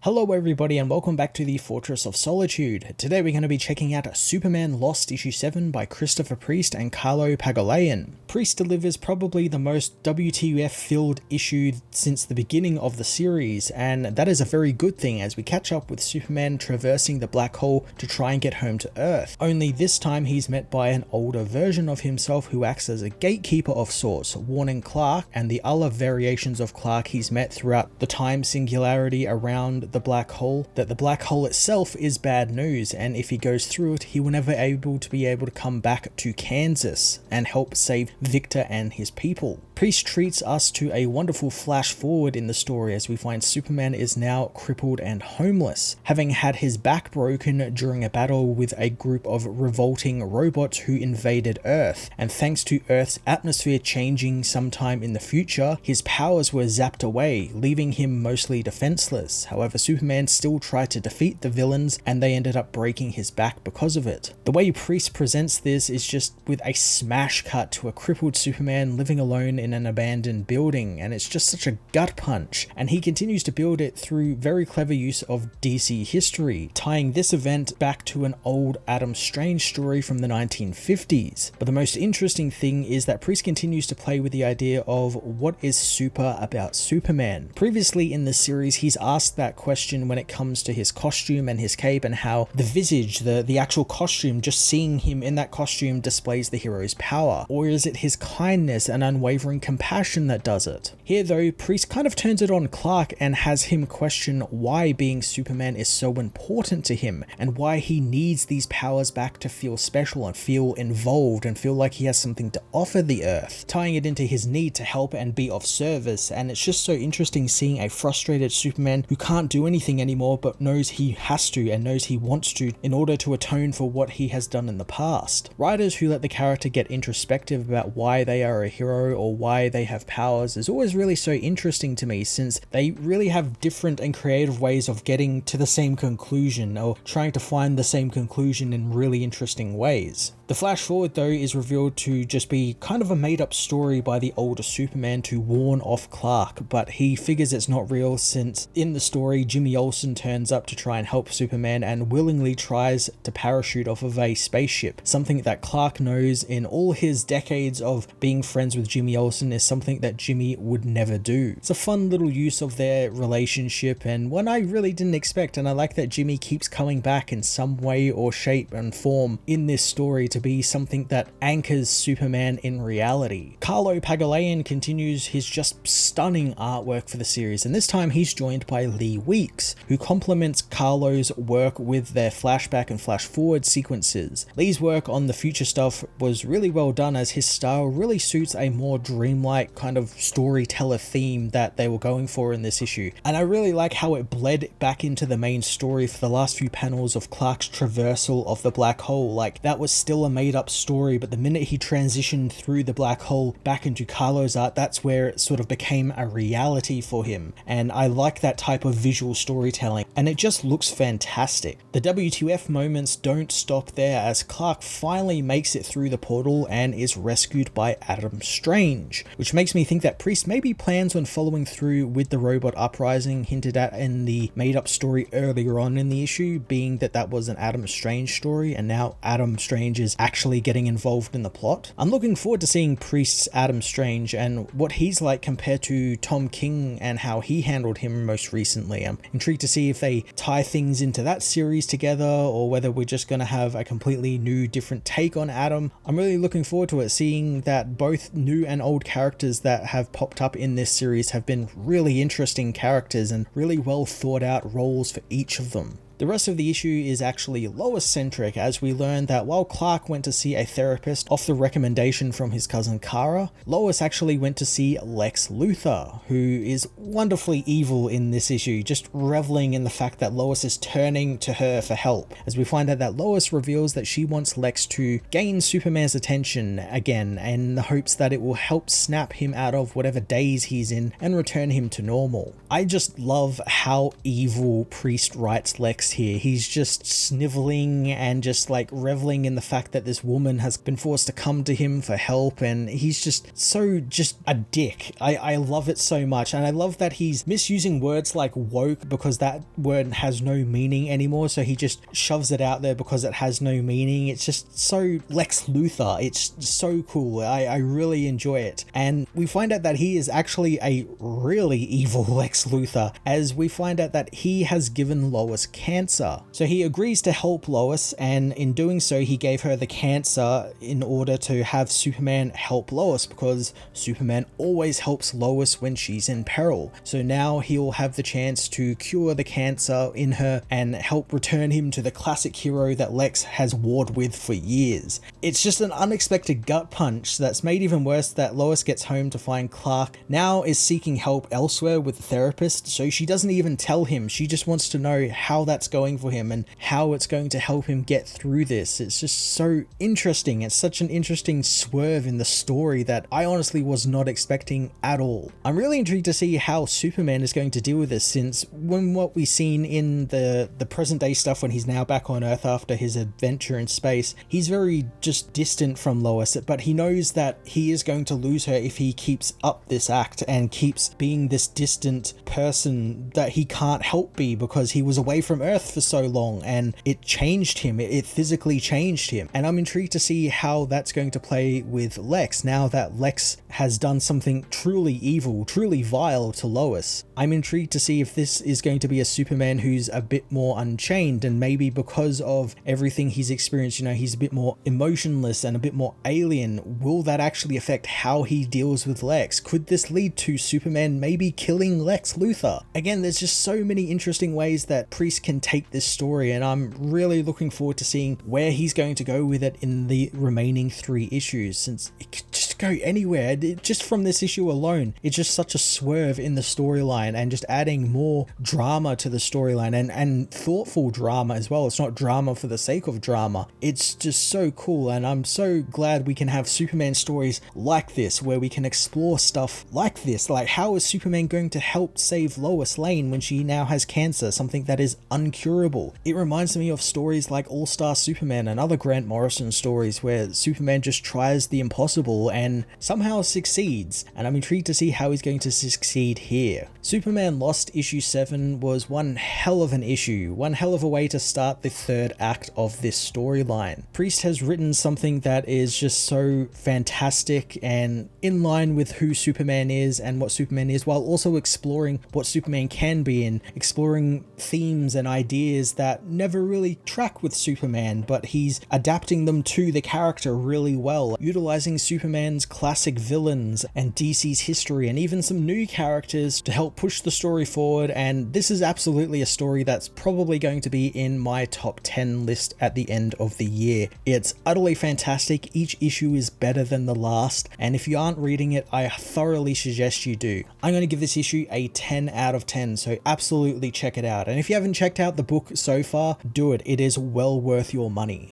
Hello everybody and welcome back to the Fortress of Solitude. Today we're going to be checking out Superman Lost Issue 7 by Christopher Priest and Carlo Pagulayan. Priest delivers probably the most WTF-filled issue since the beginning of the series, and that is a very good thing as we catch up with Superman traversing the black hole to try and get home to Earth. Only this time he's met by an older version of himself who acts as a gatekeeper of sorts, warning Clark and the other variations of Clark he's met throughout the time singularity around the black hole, that the black hole itself is bad news, and if he goes through it, he will never be able to come back to Kansas and help save Victor and his people. Priest treats us to a wonderful flash forward in the story as we find Superman is now crippled and homeless, having had his back broken during a battle with a group of revolting robots who invaded Earth, and thanks to Earth's atmosphere changing sometime in the future, his powers were zapped away, leaving him mostly defenseless. However, Superman still tried to defeat the villains and they ended up breaking his back because of it. The way Priest presents this is just with a smash cut to a crippled Superman living alone in an abandoned building, and it's just such a gut punch, and he continues to build it through very clever use of DC history, tying this event back to an old Adam Strange story from the 1950s. But the most interesting thing is that Priest continues to play with the idea of what is super about Superman. Previously in the series he's asked that question when it comes to his costume and his cape, and how the visage, the actual costume, just seeing him in that costume displays the hero's power, or is it his kindness and unwavering compassion that does it? Here though, Priest kind of turns it on Clark and has him question why being Superman is so important to him, and why he needs these powers back to feel special and feel involved and feel like he has something to offer the Earth, tying it into his need to help and be of service. And it's just so interesting seeing a frustrated Superman who can't do anything anymore but knows he has to and knows he wants to in order to atone for what he has done in the past. Writers who let the character get introspective about why they are a hero or why they have powers is always really so interesting to me, since they really have different and creative ways of getting to the same conclusion, or trying to find the same conclusion in really interesting ways. The flash forward though is revealed to just be kind of a made up story by the older Superman to warn off Clark, but he figures it's not real since in the story Jimmy Olsen turns up to try and help Superman and willingly tries to parachute off of a spaceship, something that Clark knows in all his decades of being friends with Jimmy Olsen is something that Jimmy would never do. It's a fun little use of their relationship, and one I really didn't expect, and I like that Jimmy keeps coming back in some way or shape and form in this story to be something that anchors Superman in reality. Carlo Pagulayan continues his just stunning artwork for the series, and this time he's joined by Lee Weeks, who complements Carlo's work with their flashback and flash forward sequences. Lee's work on the future stuff was really well done, as his style really suits a more dreamlike kind of storyteller theme that they were going for in this issue, and I really like how it bled back into the main story for the last few panels of Clark's traversal of the black hole. Like, that was still a made up story, but the minute he transitioned through the black hole back into Carlo's art, that's where it sort of became a reality for him, and I like that type of visual storytelling, and it just looks fantastic. The WTF moments don't stop there, as Clark finally makes it through the portal and is rescued by Adam Strange, which makes me think that Priest maybe plans on following through with the robot uprising hinted at in the made up story earlier on in the issue, being that that was an Adam Strange story and now Adam Strange is actually getting involved in the plot. I'm looking forward to seeing Priest's Adam Strange and what he's like compared to Tom King and how he handled him most recently. I'm intrigued to see if they tie things into that series together, or whether we're just going to have a completely new different take on Adam. I'm really looking forward to it, seeing that both new and old characters that have popped up in this series have been really interesting characters and really well thought out roles for each of them. The rest of the issue is actually Lois-centric, as we learn that while Clark went to see a therapist off the recommendation from his cousin Kara, Lois actually went to see Lex Luthor, who is wonderfully evil in this issue, just reveling in the fact that Lois is turning to her for help, as we find out that Lois reveals that she wants Lex to gain Superman's attention again in the hopes that it will help snap him out of whatever daze he's in and return him to normal. I just love how evil Priest writes Lex here. He's just sniveling and just like reveling in the fact that this woman has been forced to come to him for help, and he's just a dick. I love it so much, and I love that he's misusing words like woke because that word has no meaning anymore, so he just shoves it out there because it has no meaning. It's just so Lex Luthor. It's so cool. I really enjoy it. And we find out that he is actually a really evil Lex Luthor, as we find out that he has given Lois cancer. So he agrees to help Lois, and in doing so he gave her the cancer in order to have Superman help Lois, because Superman always helps Lois when she's in peril. So now he'll have the chance to cure the cancer in her and help return him to the classic hero that Lex has warred with for years. It's just an unexpected gut punch that's made even worse that Lois gets home to find Clark now is seeking help elsewhere with the therapist, so she doesn't even tell him. She just wants to know how that's going for him and how it's going to help him get through this. It's just so interesting. It's such an interesting swerve in the story that I honestly was not expecting at all. I'm really intrigued to see how Superman is going to deal with this, since when what we've seen in the present day stuff when he's now back on Earth after his adventure in space, he's very just distant from Lois, but he knows that he is going to lose her if he keeps up this act and keeps being this distant person that he can't help be, because he was away from Earth for so long and it changed him. It physically changed him. And I'm intrigued to see how that's going to play with Lex now that Lex has done something truly evil, truly vile to Lois. I'm intrigued to see if this is going to be a Superman who's a bit more unchained, and maybe because of everything he's experienced, you know, he's a bit more emotionless and a bit more alien. Will that actually affect how he deals with Lex? Could this lead to Superman maybe killing Lex Luthor? Again, there's just so many interesting ways that Priest can take this story, and I'm really looking forward to seeing where he's going to go with it in the remaining 3 issues, since it could just go anywhere. Just from this issue alone, it's just such a swerve in the storyline and just adding more drama to the storyline, and thoughtful drama as well. It's not drama for the sake of drama. It's just so cool, and I'm so glad we can have Superman stories like this where we can explore stuff like this. Like, how is Superman going to help save Lois Lane when she now has cancer, something that is uncurable? It reminds me of stories like All-Star Superman and other Grant Morrison stories where Superman just tries the impossible and somehow succeeds, and I'm intrigued to see how he's going to succeed here. Superman Lost issue 7 was one hell of an issue, one hell of a way to start the 3rd act of this storyline. Priest has written something that is just so fantastic and in line with who Superman is and what Superman is, while also exploring what Superman can be and exploring themes and ideas that never really track with Superman, but he's adapting them to the character really well, utilizing Superman's classic villains and DC's history and even some new characters to help push the story forward. And this is absolutely a story that's probably going to be in my top 10 list at the end of the year. It's utterly fantastic. Each issue is better than the last, and if you aren't reading it, I thoroughly suggest you do. I'm going to give this issue a 10 out of 10, so absolutely check it out. And if you haven't checked out the book so far, do it. It is well worth your money.